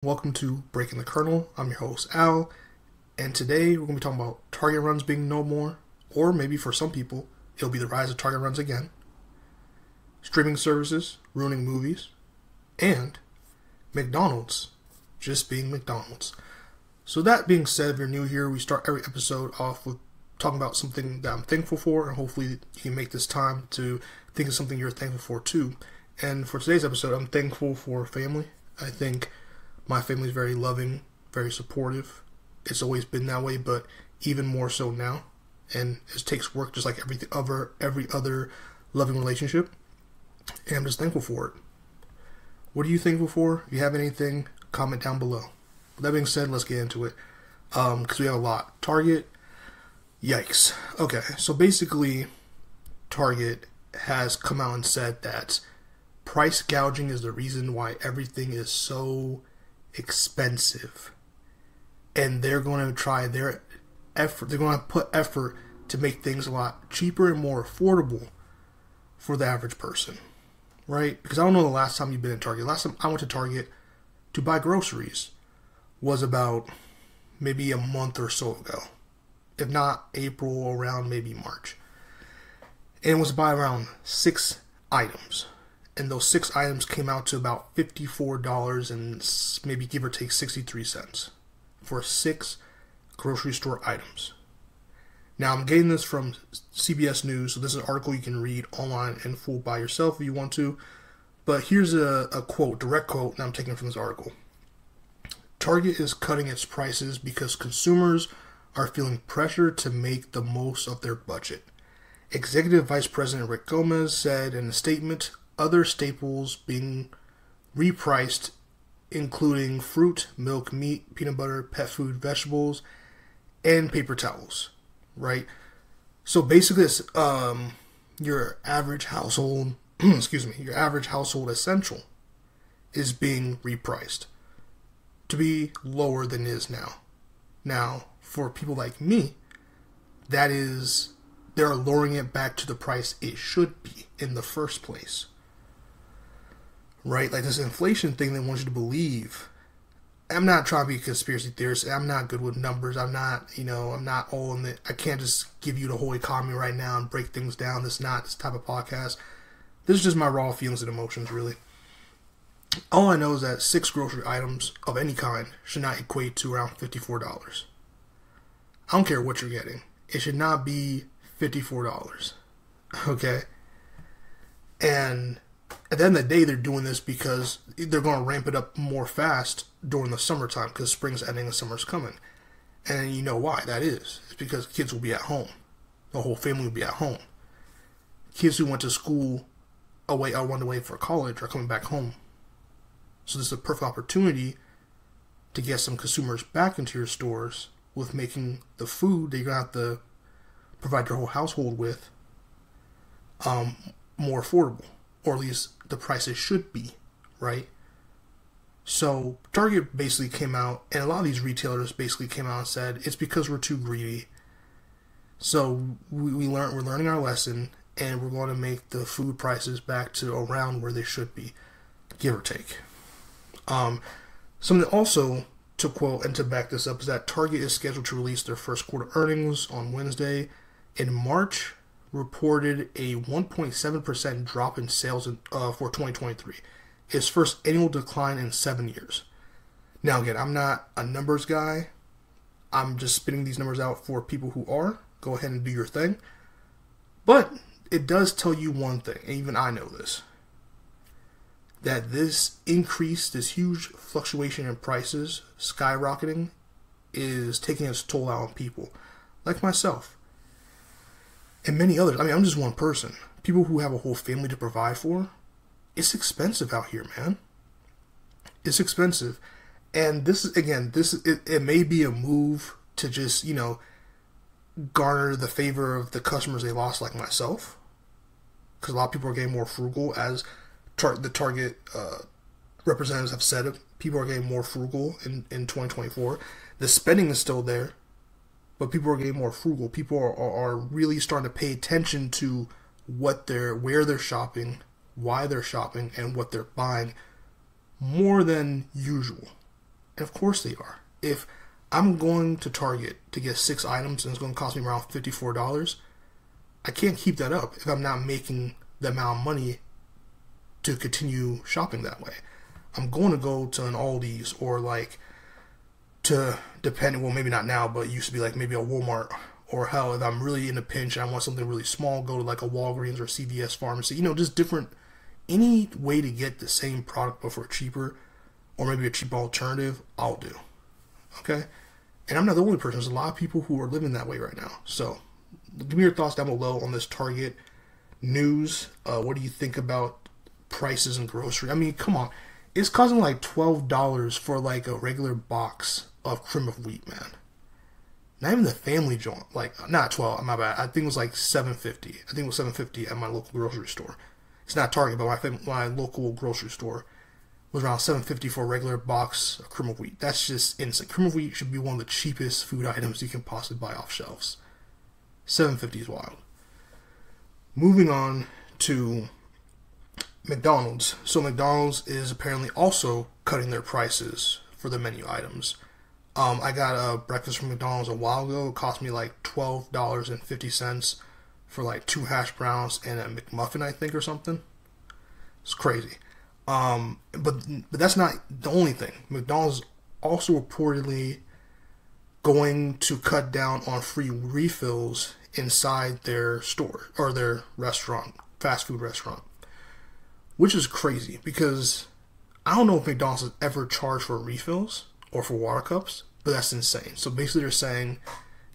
Welcome to Breaking the Kernel. I'm your host, Al, and today we're going to be talking about Target runs being no more, or maybe for some people, it'll be the rise of Target runs again, streaming services ruining movies, and McDonald's just being McDonald's. So that being said, if you're new here, we start every episode off with talking about something that I'm thankful for, and hopefully you can make this time to think of something you're thankful for too. And for today's episode, I'm thankful for family. I think my family is very loving, very supportive. It's always been that way, but even more so now. And it takes work just like every other loving relationship. And I'm just thankful for it. What are you thankful for? If you have anything, comment down below. With that being said, let's get into it. Because we have a lot. Target, yikes. Okay, so basically, Target has come out and said that price gouging is the reason why everything is so expensive, and they're going to try their effort. They're going to put effort to make things a lot cheaper and more affordable for the average person, right? Because I don't know the last time you've been in Target. Last time I went to Target to buy groceries was about maybe a month or so ago, if not April, around maybe March, and it was to buy around 6 items. And those 6 items came out to about $54 and maybe give or take 63 cents for 6 grocery store items. Now, I'm getting this from CBS News, so this is an article you can read online in full by yourself if you want to. But here's a quote, direct quote, that I'm taking from this article. Target is cutting its prices because consumers are feeling pressure to make the most of their budget. Executive Vice President Rick Gomez said in a statement, other staples being repriced, including fruit, milk, meat, peanut butter, pet food, vegetables, and paper towels, right? So basically, it's, your average household, your average household essential is being repriced to be lower than it is now. Now, for people like me, that is, they're lowering it back to the price it should be in the first place. Right, like this inflation thing they want you to believe. I'm not trying to be a conspiracy theorist. I'm not good with numbers. I'm not all in it. I can't just give you the whole economy right now and break things down. This is not this type of podcast. This is just my raw feelings and emotions, really. All I know is that 6 grocery items of any kind should not equate to around $54. I don't care what you're getting. It should not be $54. Okay? And at the end of the day, they're doing this because they're going to ramp it up more fast during the summertime because spring's ending and summer's coming. And you know why that is. It's because kids will be at home. The whole family will be at home. Kids who went to school away or went away for college are coming back home. So this is a perfect opportunity to get some consumers back into your stores with making the food that you're going to have to provide your whole household with more affordable. Or at least the prices should be, right? So Target basically came out, and a lot of these retailers basically came out and said, it's because we're too greedy. So we're learning our lesson, and we're going to make the food prices back to around where they should be, give or take. Something also to quote and to back this up is that Target is scheduled to release their first quarter earnings on Wednesday. In March, reported a 1.7% drop in sales for 2023. Its first annual decline in 7 years. Now again, I'm not a numbers guy. I'm just spitting these numbers out for people who are. Go ahead and do your thing. But it does tell you one thing, and even I know this, that this increase, this huge fluctuation in prices, skyrocketing, is taking its toll out on people like myself. And many others. I mean, I'm just one person. People who have a whole family to provide for, it's expensive out here, man. It's expensive. And this is, again, it may be a move to just, garner the favor of the customers they lost, like myself. Because a lot of people are getting more frugal, as the Target representatives have said. People are getting more frugal in 2024. The spending is still there. But people are getting more frugal. People are really starting to pay attention to where they're shopping, why they're shopping, and what they're buying more than usual. And of course they are. If I'm going to Target to get 6 items and it's going to cost me around $54, I can't keep that up if I'm not making the amount of money to continue shopping that way. I'm going to go to an Aldi's or like to, depending, well, maybe not now, but it used to be like maybe a Walmart, or hell, if I'm really in a pinch and I want something really small, go to like a Walgreens or CVS pharmacy, just different, any way to get the same product but for cheaper, or maybe a cheaper alternative, I'll do. Okay? And I'm not the only person. There's a lot of people who are living that way right now. So give me your thoughts down below on this Target news. What do you think about prices in grocery? I mean, come on. It's costing like $12 for like a regular box of cream of wheat, man. Not even the family joint. Like, not 12, my bad. I think it was like $7.50. I think it was $7.50 at my local grocery store. It's not Target, but my local grocery store was around $7.50 for a regular box of cream of wheat. That's just insane. Cream of wheat should be one of the cheapest food items you can possibly buy off shelves. $7.50 is wild. Moving on to McDonald's. So McDonald's is apparently also cutting their prices for the menu items. I got a breakfast from McDonald's a while ago. It cost me like $12.50 for like 2 hash browns and a McMuffin, I think, or something. It's crazy. But that's not the only thing. McDonald's also reportedly going to cut down on free refills inside their store or their restaurant, fast food restaurant, which is crazy because I don't know if McDonald's has ever charged for refills or for water cups, but that's insane. So basically they're saying,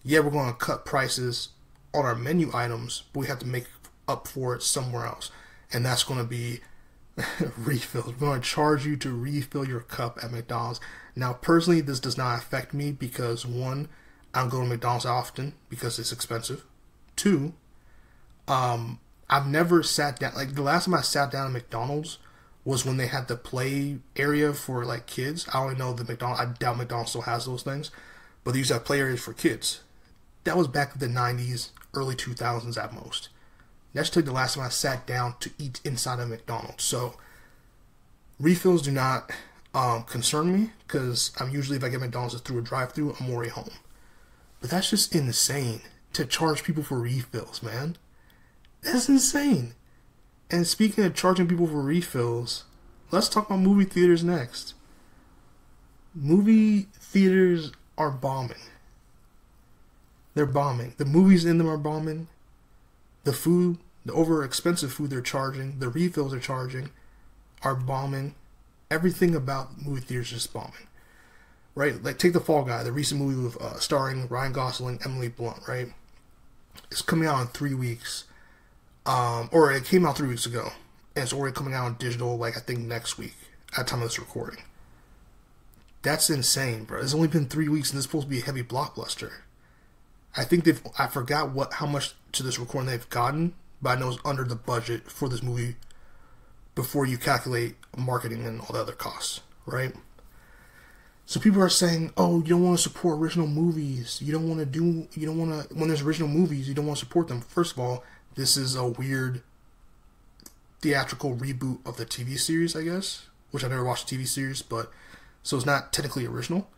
yeah, we're going to cut prices on our menu items, but we have to make up for it somewhere else. And that's going to be refills. We're going to charge you to refill your cup at McDonald's. Now, personally, this does not affect me because, one, I don't go to McDonald's often because it's expensive. 2, I've never sat down, like the last time I sat down at McDonald's was when they had the play area for like kids. I don't know the McDonald's, I doubt McDonald's still has those things, but they used to have play areas for kids. That was back in the 90s, early 2000s at most. That's like the last time I sat down to eat inside of McDonald's. So refills do not concern me because I'm usually, if I get McDonald's through a drive-thru, I'm already home. But that's just insane to charge people for refills, man. That's insane. And speaking of charging people for refills, let's talk about movie theaters next. Movie theaters are bombing. They're bombing. The movies in them are bombing. The food, the over expensive food they're charging, the refills they're charging are bombing. Everything about movie theaters is bombing. Right? Like take The Fall Guy, the recent movie with starring Ryan Gosling, Emily Blunt, right? It's coming out in 3 weeks. Or it came out 3 weeks ago. And it's already coming out on digital, like I think next week, at the time of this recording. That's insane, bro. It's only been 3 weeks and this is supposed to be a heavy blockbuster. I think I forgot how much to this recording they've gotten, but I know it's under the budget for this movie before you calculate marketing and all the other costs, right? So people are saying, oh, you don't want to support original movies. When there's original movies, you don't want to support them. First of all, this is a weird theatrical reboot of the TV series, I guess, which I never watched the TV series, but so it's not technically original.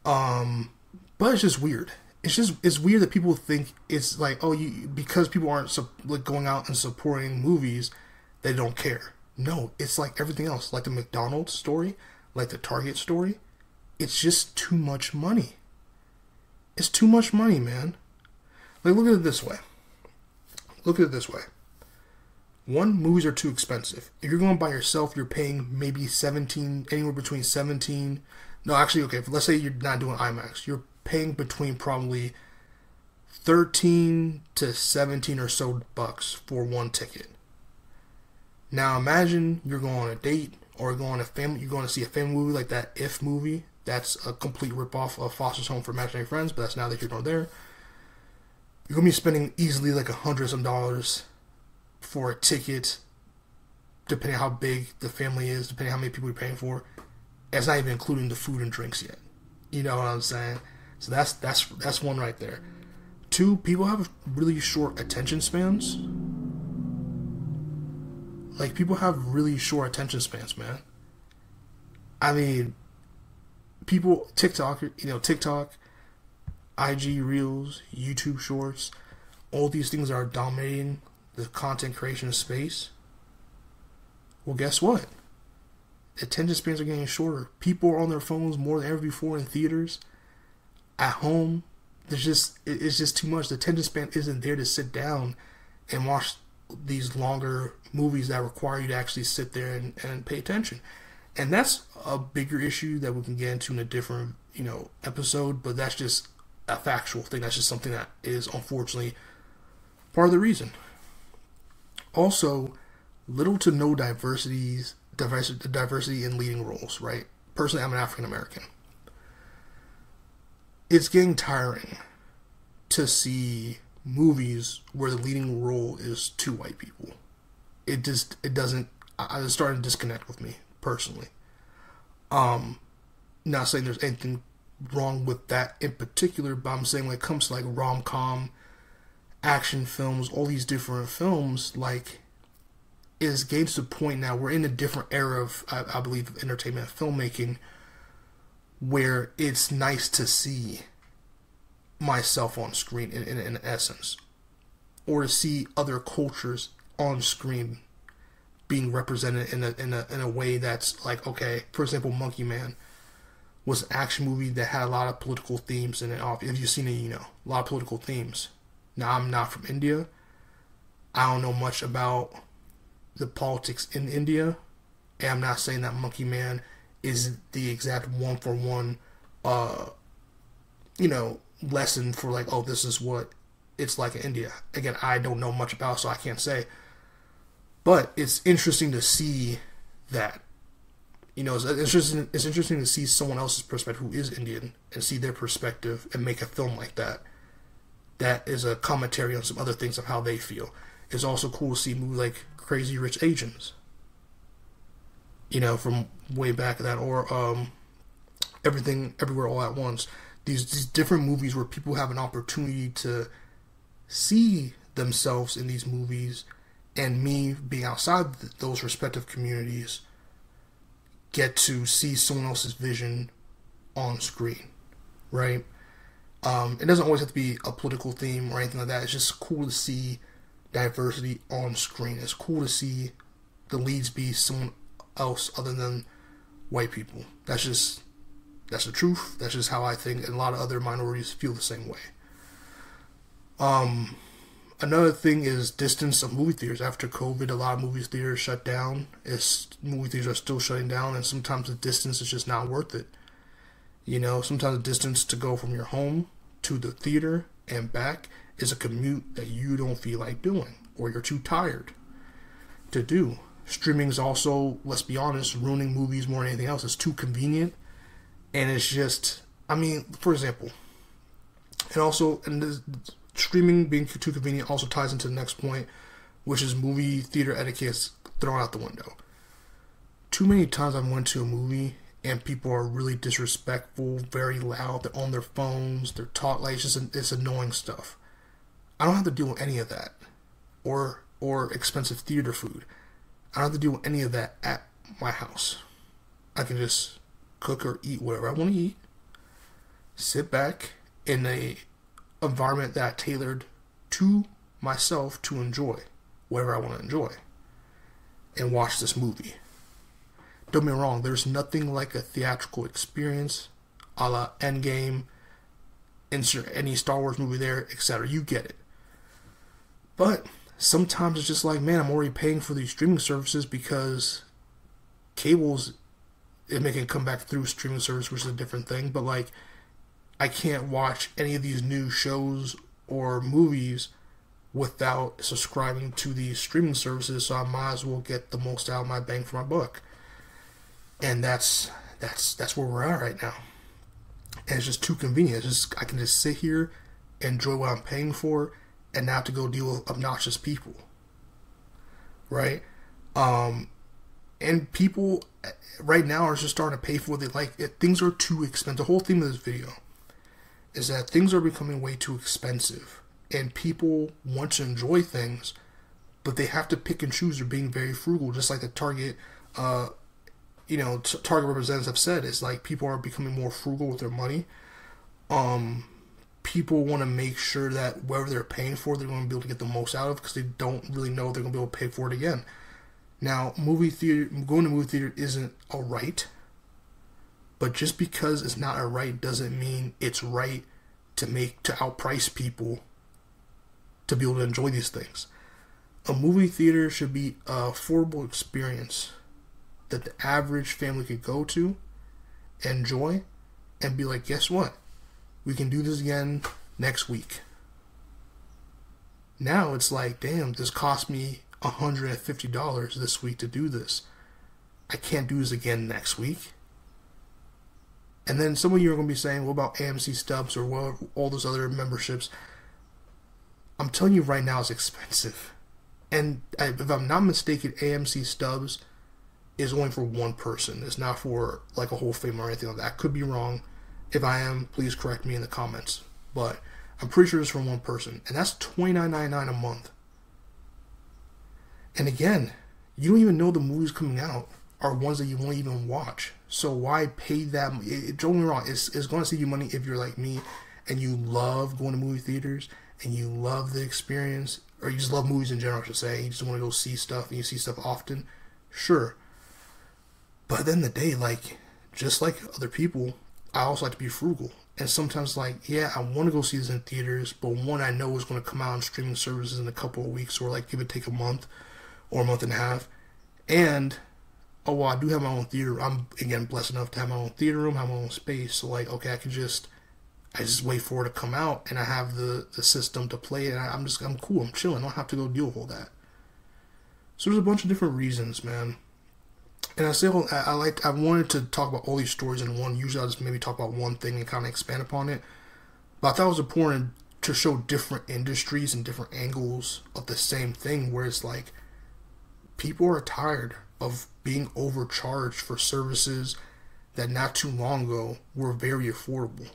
But it's just weird. It's weird that people think it's like, oh, because people aren't like going out and supporting movies, they don't care. No, it's like everything else, like the McDonald's story, like the Target story. It's just too much money. It's too much money, man. Like, look at it this way. One, movies are too expensive. If you're going by yourself, you're paying maybe anywhere between 17. No, actually, okay, let's say you're not doing IMAX. You're paying between probably 13 to 17 or so bucks for one ticket. Now imagine you're going on a date or you're going to see a family movie like that If movie. That's a complete ripoff of Foster's Home for Imaginary Friends, but that's now that you're not there. You're going to be spending easily like $100 for a ticket, depending on how big the family is, depending on how many people you're paying for. That's not even including the food and drinks yet. You know what I'm saying? So that's one right there. 2, people have really short attention spans. Like, people have really short attention spans, man. I mean, people, TikTok, TikTok, IG Reels, YouTube Shorts, all these things are dominating the content creation space. Well, guess what? Attention spans are getting shorter. People are on their phones more than ever before in theaters. At home, it's just too much. The attention span isn't there to sit down and watch these longer movies that require you to actually sit there and pay attention. And that's a bigger issue that we can get into in a different, episode, but that's just a factual thing. That's just something that is unfortunately part of the reason. Also, little to no diversity in leading roles, right? Personally, I'm an African American. It's getting tiring to see movies where the leading role is two white people. It's starting to disconnect with me personally. Not saying there's anything wrong with that in particular, but I'm saying when it comes to like rom-com, action films, all these different films, like, it's getting to the point now, we're in a different era of, I believe, of entertainment filmmaking, where it's nice to see myself on screen in essence, or to see other cultures on screen being represented in a way that's like, okay, for example, Monkey Man was an action movie that had a lot of political themes in it. If you've seen it, a lot of political themes. Now, I'm not from India. I don't know much about the politics in India, and I'm not saying that Monkey Man is the exact one-for-one, lesson for like, oh, this is what it's like in India. Again, I don't know much about it, so I can't say. But it's interesting to see that, it's interesting to see someone else's perspective who is Indian and see their perspective and make a film like that. That is a commentary on some other things of how they feel. It's also cool to see movies like Crazy Rich Asians, from way back that, or Everything Everywhere All at Once. These different movies where people have an opportunity to see themselves in these movies, and me being outside those respective communities get to see someone else's vision on screen, right? It doesn't always have to be a political theme or anything like that. It's just cool to see diversity on screen. It's cool to see the leads be someone else other than white people. That's the truth. That's just how I think, and a lot of other minorities feel the same way. Another thing is distance of movie theaters. After COVID, a lot of movie theaters shut down. Movie theaters are still shutting down, and sometimes the distance is just not worth it. Sometimes the distance to go from your home to the theater and back is a commute that you don't feel like doing, or you're too tired to do. Streaming is also, let's be honest, ruining movies more than anything else. It's too convenient, and it's just, for example, streaming being too convenient also ties into the next point, which is movie theater etiquette thrown out the window. Too many times I've went to a movie and people are really disrespectful, very loud, they're on their phones, they're like, it's annoying stuff. I don't have to deal with any of that, or expensive theater food. I don't have to deal with any of that at my house. I can just cook or eat whatever I want to eat, sit back in a environment that I tailored to myself to enjoy whatever I want to enjoy, and watch this movie. Don't get me wrong, there's nothing like a theatrical experience, a la Endgame, insert any Star Wars movie there, etc. You get it. But sometimes it's just like, man, I'm already paying for these streaming services because cables is making a comeback through streaming service, which is a different thing, but like, I can't watch any of these new shows or movies without subscribing to these streaming services, so I might as well get the most out of my bang for my buck. And that's where we're at right now. And it's just too convenient. I can just sit here, enjoy what I'm paying for, and not have to go deal with obnoxious people. Right? And people right now are just starting to pay for what they like. Things are too expensive. The whole theme of this video is that things are becoming way too expensive, and people want to enjoy things, but they have to pick and choose. They're being very frugal, just like the Target Target representatives have said, is like people are becoming more frugal with their money. People want to make sure that whatever they're paying for, they're going to be able to get the most out of, because they don't really know they're going to be able to pay for it again. Now, going to movie theater isn't a right, but just because it's not a right doesn't mean it's right to outprice people to be able to enjoy these things. A movie theater should be an affordable experience that the average family could go to, enjoy, and be like, guess what? We can do this again next week. Now it's like, damn, this cost me $150 this week to do this. I can't do this again next week. And then some of you are going to be saying, what about AMC Stubs or what, all those other memberships? I'm telling you right now, it's expensive. And if I'm not mistaken, AMC Stubs is only for one person. It's not for like a whole family or anything like that. I could be wrong. If I am, please correct me in the comments. But I'm pretty sure it's for one person. And that's $29.99 a month. And again, you don't even know the movies coming out are ones that you won't even watch. So why pay that? Don't get me wrong, it's going to save you money if you're like me and you love going to movie theaters and you love the experience, or you just love movies in general, I should say. You just want to go see stuff and you see stuff often. Sure. But at the end of the day, like, just like other people, I also like to be frugal. And sometimes, like, yeah, I want to go see this in theaters, but one I know is going to come out on streaming services in a couple of weeks, or like give it take a month or a month and a half. And, oh, well, I do have my own theater. I'm, again, blessed enough to have my own theater room, have my own space. So, like, okay, I just wait for it to come out, and I have the system to play it. And I'm cool. I'm chilling. I don't have to go deal with all that. So there's a bunch of different reasons, man. And I wanted to talk about all these stories in one. Usually I'll just maybe talk about one thing and kind of expand upon it. But I thought it was important to show different industries and different angles of the same thing, where it's like people are tired of being overcharged for services that not too long ago were very affordable.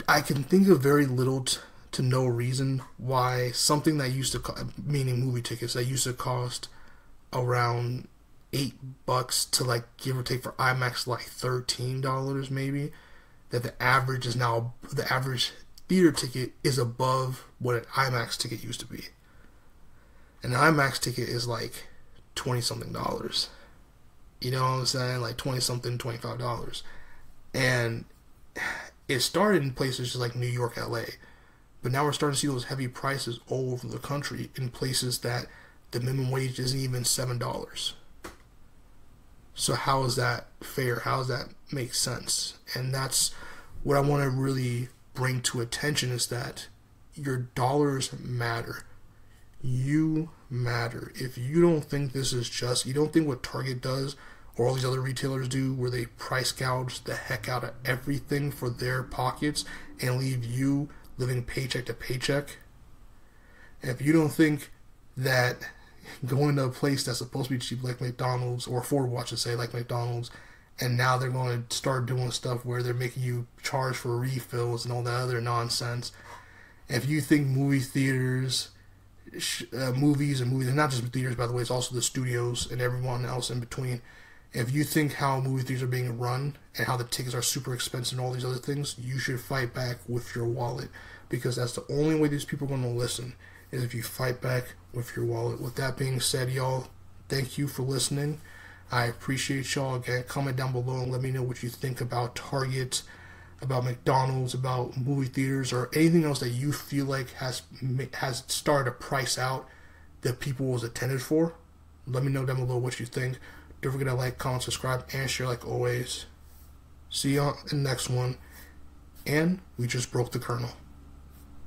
I can think of very little to no reason why something that used to, meaning movie tickets, that used to cost around $8 to, like, give or take for IMAX like $13 maybe, that the average theater ticket is above what an IMAX ticket used to be. And an IMAX ticket is like $20-something. You know what I'm saying? Like $20-something, $25. And it started in places just like New York, LA. But now we're starting to see those heavy prices all over the country in places that the minimum wage isn't even $7. So how is that fair? How does that make sense? And that's what I want to really bring to attention, is that your dollars matter. You matter. If you don't think this is just, you don't think what Target does or all these other retailers do, where they price gouge the heck out of everything for their pockets and leave you living paycheck to paycheck. And if you don't think that going to a place that's supposed to be cheap like McDonald's, or affordable, I should say, like McDonald's, and now they're going to start doing stuff where they're making you charge for refills and all that other nonsense. If you think movie theaters, movies, and not just theaters, by the way, it's also the studios and everyone else in between. If you think how movie theaters are being run and how the tickets are super expensive and all these other things, you should fight back with your wallet, because that's the only way these people are going to listen, is if you fight back with your wallet. With that being said, y'all, thank you for listening. I appreciate y'all. Again, comment down below and let me know what you think about Target, about McDonald's, about movie theaters, or anything else that you feel like has started to price out that people was attended for. Let me know down below what you think. Don't forget to like, comment, subscribe, and share like always. See you on the next one. And we just broke the kernel.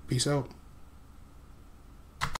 Peace out.